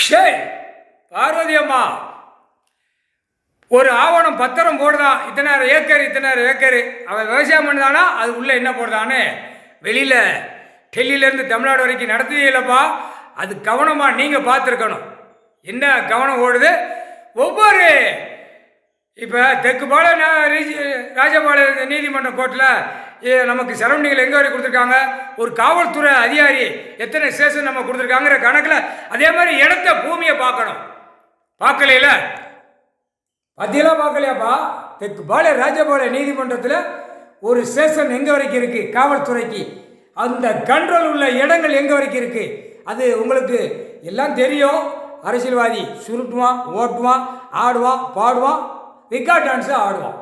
சரி பார்வதி அம்மா, ஒரு ஆவணம் பத்திரம் போடுதான், இத்தனாயிரம் ஏக்கர் அவன் விவசாயம் பண்ணுதானா, அது உள்ள என்ன போடுதான்னு வெளியில் டெல்லியிலேருந்து தமிழ்நாடு வரைக்கும் நடத்தியலப்பா. அது கவனமாக நீங்கள் பார்த்துருக்கணும். என்ன கவனம் ஓடுது ஒவ்வொரு இப்போ தெற்குபாளைய ராஜபாளைய நீதிமன்ற கோர்ட்டில் நமக்கு சரௌண்டிங்கில் எங்கே வரைக்கும் கொடுத்துருக்காங்க, ஒரு காவல்துறை அதிகாரி எத்தனை ஸ்டேஷன் நம்ம கொடுத்துருக்காங்கிற கணக்கில் அதே மாதிரி இடத்த பூமியை பார்க்கணும். பார்க்கலையில பத்தியெல்லாம் பார்க்கலையாப்பா. தெற்குபாளைய ராஜபாளைய நீதிமன்றத்தில் ஒரு ஸ்டேஷன் எங்கே வரைக்கும் இருக்குது காவல்துறைக்கு, அந்த கண்ட்ரோல் உள்ள இடங்கள் எங்கே வரைக்கும் இருக்குது, அது உங்களுக்கு எல்லாம் தெரியும். அரசியல்வாதி சுருட்டுவான், ஓட்டுவான், ஆடுவான், பாடுவான், ரிக்கார்ட் டான்ஸு ஆடுவான்.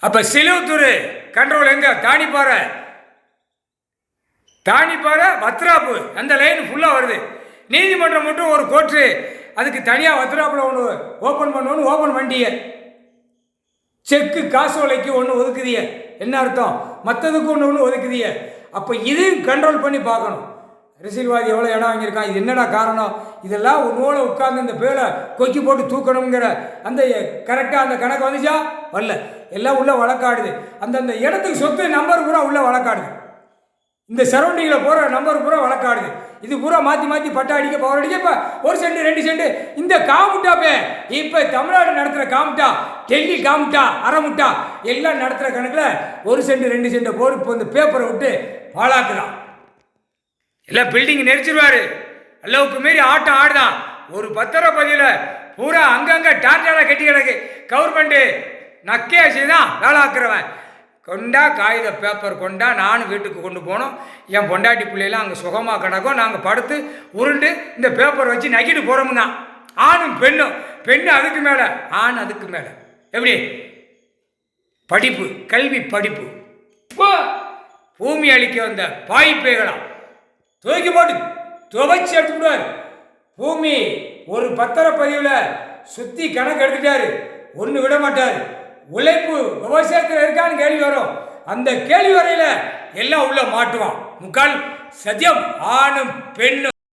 அப்போ சிலுவத்தூர் கண்ட்ரோல் எங்கே, தாணிப்பாறை வத்ராப்பு, அந்த லைன் ஃபுல்லாக வருது. நீதிமன்றம் மட்டும் ஒரு கோர்ட்டு அதுக்கு தனியாக வத்ராப்பில் ஒன்று ஓப்பன் பண்ணணும். ஓப்பன் பண்ணிய செக்கு காசு விலைக்கு ஒன்று ஒதுக்குதிய, என்ன அர்த்தம், மற்றதுக்கு ஒன்று ஒதுக்குதிய. அப்போ இதையும் கண்ட்ரோல் பண்ணி பார்க்கணும். அரசியல்வாதி எவ்வளோ இடம் வாங்கியிருக்கான், இது என்னடா காரணம், இதெல்லாம் ஒன்றோட உட்கார்ந்து இந்த பேரை கொக்கி போட்டு தூக்கணுங்கிற அந்த கரெக்டாக அந்த கணக்கு வந்துச்சா வரல, எல்லாம் உள்ளே வழக்காடுது. அந்தந்த இடத்துக்கு சொத்து நம்பர் பூரா உள்ளே வழக்காடுது. இந்த சரௌண்டிங்கில் போகிற நம்பர் பூரா வழக்காடுது. இது பூரா மாற்றி பட்டா அடிக்க பவர் அடிக்க. இப்போ 1 சென்ட் 2 சென்ட் இந்த காமுட்டாப்பே இப்போ தமிழ்நாடு நடத்துகிற காமுட்டா, டெல்லி காமுட்டா, அரைமுட்டா எல்லாம் நடத்துகிற கணக்கில் 1 சென்ட் 2 சென்ட் போர் இப்போ இந்த பேப்பரை விட்டு பாழாக்குறான். எல்லாம் பில்டிங் நெரிச்சிருவாரு, அளவுக்கு மீறி ஆட்டம் ஆடுதான். ஒரு பத்திரப்பதியில் பூரா அங்கங்கே டார்டாராக கட்டி கிடக்கு. கவர்மெண்ட்டு நக்கேசி தான் வேளாக்குறவன். கொண்டா காகித பேப்பர் கொண்டா, நானும் வீட்டுக்கு கொண்டு போனோம். என் பொண்டாட்டி பிள்ளையெல்லாம் அங்கே சுகமாக கிடக்கும். நாங்கள் படுத்து உருண்டு இந்த பேப்பர் வச்சு நக்கிட்டு போகிறோம் தான். ஆணும் பெண்ணும், பெண்ணு அதுக்கு மேலே, ஆண் அதுக்கு மேலே. எப்படி படிப்பு, கல்வி படிப்பு. பூமி அளிக்க வந்த பாய்ப்பேகலாம் தூக்கி போட்டு துவைச்சி எடுத்துக்கிட்டார். பூமி ஒரு பத்திரப்பதிவில் சுற்றி கணக்கு எடுத்துட்டாரு, ஒன்று விட மாட்டார். உழைப்பு விவசாயத்தில் இருக்கான்னு கேள்வி வரும். அந்த கேள்வி வரையில் எல்லாம் உள்ள மாட்டுவான். முக்கால் சத்தியம் ஆணும் பெண்ணும்.